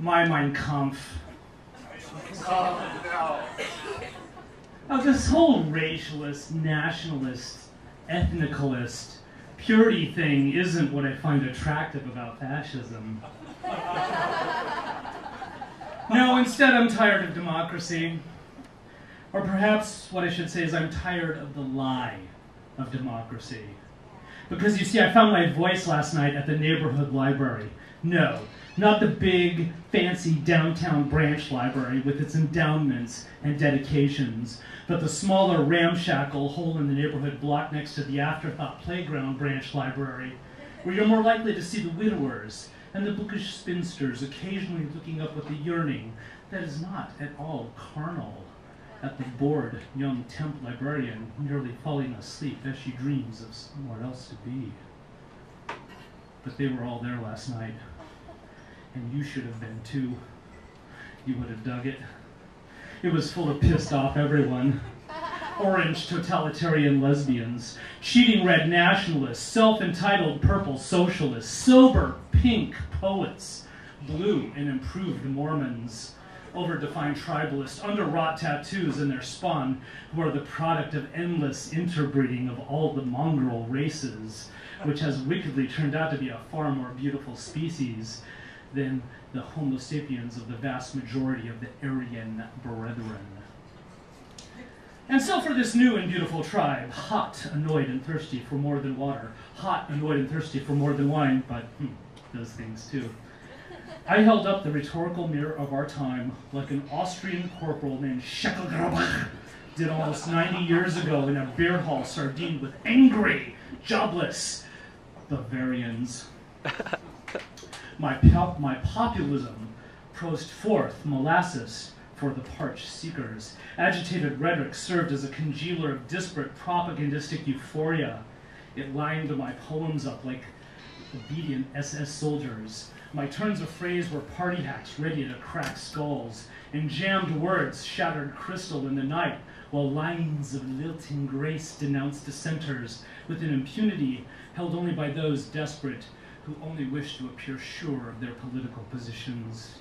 my Mein Kampf. Oh, Now, this whole racialist, nationalist, ethnicalist, purity thing isn't what I find attractive about fascism. No, instead I'm tired of democracy. Or perhaps what I should say is I'm tired of the lie of democracy. Because you see, I found my voice last night at the neighborhood library. No, not the big, fancy downtown branch library with its endowments and dedications, but the smaller, ramshackle, hole-in-the-neighborhood block next to the Afterthought Playground branch library, where you're more likely to see the widowers and the bookish spinsters occasionally looking up with a yearning that is not at all carnal at the bored young temp librarian nearly falling asleep as she dreams of somewhere else to be. But they were all there last night, and you should have been too. You would have dug it. It was full of pissed off everyone. Orange totalitarian lesbians, cheating red nationalists, self-entitled purple socialists, sober pink poets, blue and improved Mormons, overdefined tribalists, underwrought tattoos in their spawn, who are the product of endless interbreeding of all the mongrel races, which has wickedly turned out to be a far more beautiful species than the Homo sapiens of the vast majority of the Aryan brethren. And so for this new and beautiful tribe, hot, annoyed, and thirsty for more than water, hot, annoyed, and thirsty for more than wine, but those things too, I held up the rhetorical mirror of our time like an Austrian corporal named Scheckelgrabach did almost 90 years ago in a beer hall sardined with angry, jobless Bavarians. My populism prosed forth molasses for the parched seekers. Agitated rhetoric served as a congealer of disparate propagandistic euphoria. It lined my poems up like obedient SS soldiers. My turns of phrase were party hacks ready to crack skulls, and jammed words shattered crystal in the night, while lines of lilting grace denounced dissenters with an impunity held only by those desperate who only wish to appear sure of their political positions.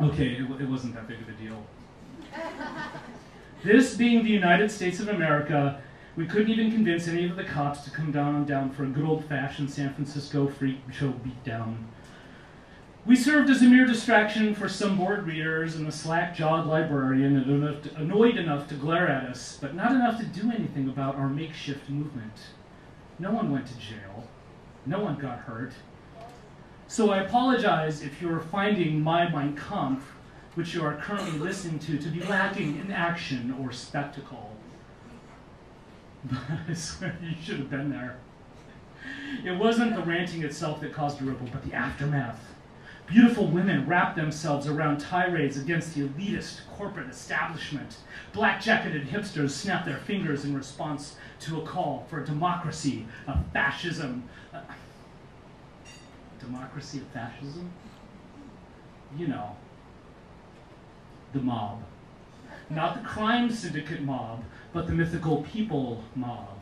Okay, it wasn't that big of a deal. This being the United States of America, we couldn't even convince any of the cops to come down for a good old-fashioned San Francisco freak show beatdown. We served as a mere distraction for some bored readers and a slack-jawed librarian annoyed enough to glare at us, but not enough to do anything about our makeshift movement. No one went to jail. No one got hurt. So I apologize if you're finding my Mein Kampf, which you are currently listening to be lacking in action or spectacle. But I swear you should have been there. It wasn't the ranting itself that caused a ripple, but the aftermath. Beautiful women wrapped themselves around tirades against the elitist corporate establishment. Black-jacketed hipsters snapped their fingers in response to a call for democracy of fascism. Democracy of fascism? You know, the mob. Not the crime syndicate mob, but the mythical people mob.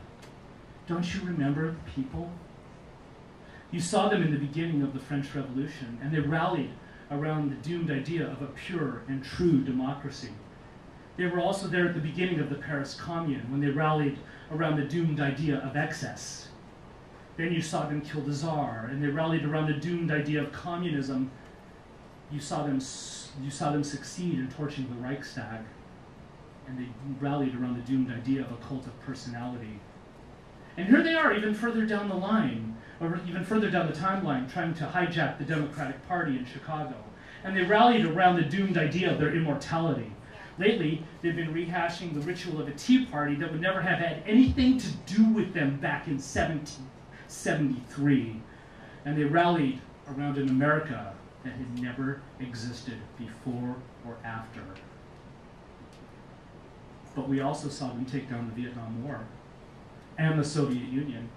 Don't you remember the people? You saw them in the beginning of the French Revolution, and they rallied around the doomed idea of a pure and true democracy. They were also there at the beginning of the Paris Commune, when they rallied around the doomed idea of excess. Then you saw them kill the Tsar, and they rallied around the doomed idea of communism. You saw them succeed in torching the Reichstag, and they rallied around the doomed idea of a cult of personality. And here they are, even further down the line, or even further down the timeline, trying to hijack the Democratic Party in Chicago. And they rallied around the doomed idea of their immortality. Lately, they've been rehashing the ritual of a Tea Party that would never have had anything to do with them back in 1773. And they rallied around an America that had never existed before or after. But we also saw them take down the Vietnam War and the Soviet Union.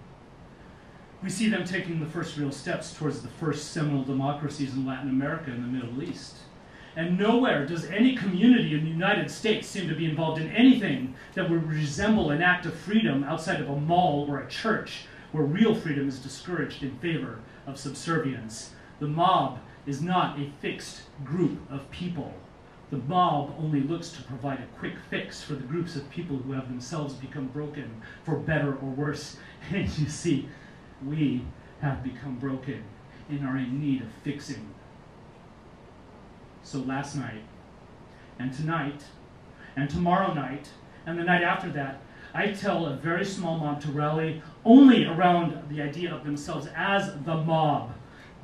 We see them taking the first real steps towards the first seminal democracies in Latin America and the Middle East. And nowhere does any community in the United States seem to be involved in anything that would resemble an act of freedom outside of a mall or a church, where real freedom is discouraged in favor of subservience. The mob is not a fixed group of people. The mob only looks to provide a quick fix for the groups of people who have themselves become broken, for better or worse. And you see, we have become broken and are in need of fixing. So last night, and tonight, and tomorrow night, and the night after that, I tell a very small mob to rally only around the idea of themselves as the mob,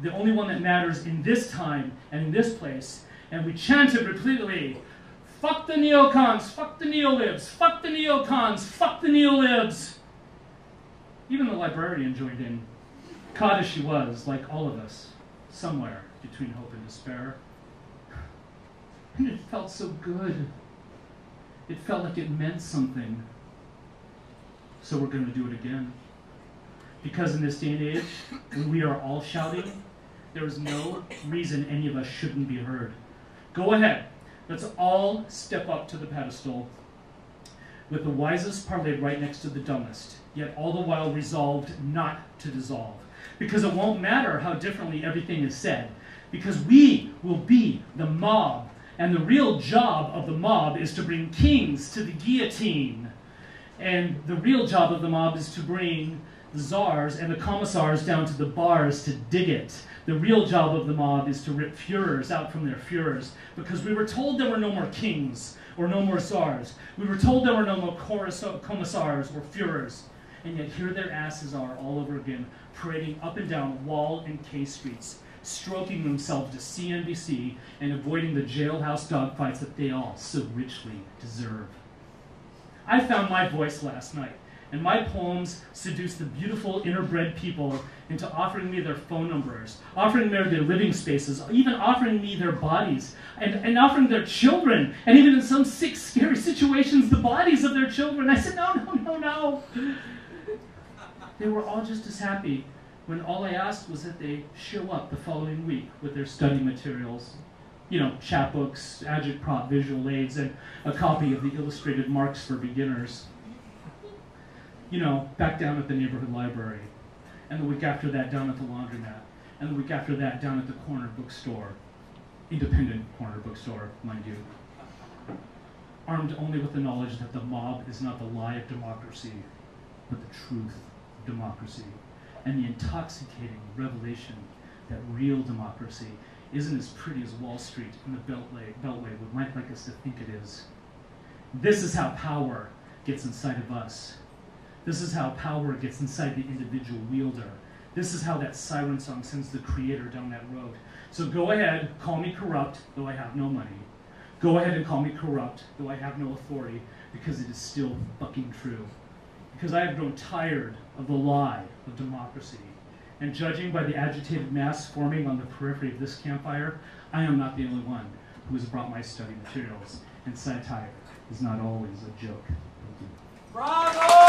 the only one that matters in this time and in this place. And we chanted repeatedly, fuck the neocons, fuck the neolibs, fuck the neocons, fuck the neolibs. Even the librarian joined in, caught as she was, like all of us, somewhere between hope and despair. And it felt so good. It felt like it meant something. So we're going to do it again. Because in this day and age, when we are all shouting, there is no reason any of us shouldn't be heard. Go ahead. Let's all step up to the pedestal with the wisest parlayed right next to the dumbest, yet all the while resolved not to dissolve. Because it won't matter how differently everything is said, because we will be the mob, and the real job of the mob is to bring kings to the guillotine. And the real job of the mob is to bring the czars and the commissars down to the bars to dig it. The real job of the mob is to rip Führers out from their Führers, because we were told there were no more kings or no more czars. We were told there were no more commissars or Führers. And yet here their asses are all over again, parading up and down Wall and K streets, stroking themselves to CNBC and avoiding the jailhouse dogfights that they all so richly deserve. I found my voice last night, and my poems seduced the beautiful inner-bred people into offering me their phone numbers, offering me their living spaces, even offering me their bodies, and offering their children, and even in some sick, scary situations, the bodies of their children. I said, no, no, no, no. They were all just as happy when all I asked was that they show up the following week with their study materials. You know, chapbooks, agitprop visual aids, and a copy of the illustrated Marx for Beginners. You know, back down at the neighborhood library. And the week after that, down at the laundromat. And the week after that, down at the corner bookstore. Independent corner bookstore, mind you. Armed only with the knowledge that the mob is not the lie of democracy, but the truth of democracy. And the intoxicating revelation that real democracy isn't as pretty as Wall Street and the Beltway would like us to think it is. This is how power gets inside of us. This is how power gets inside the individual wielder. This is how that siren song sends the creator down that road. So go ahead, call me corrupt, though I have no money. Go ahead and call me corrupt, though I have no authority, because it is still fucking true. Because I have grown tired of the lie of democracy. And judging by the agitated mass forming on the periphery of this campfire, I am not the only one who has brought my study materials. And satire is not always a joke. Thank you. Bravo!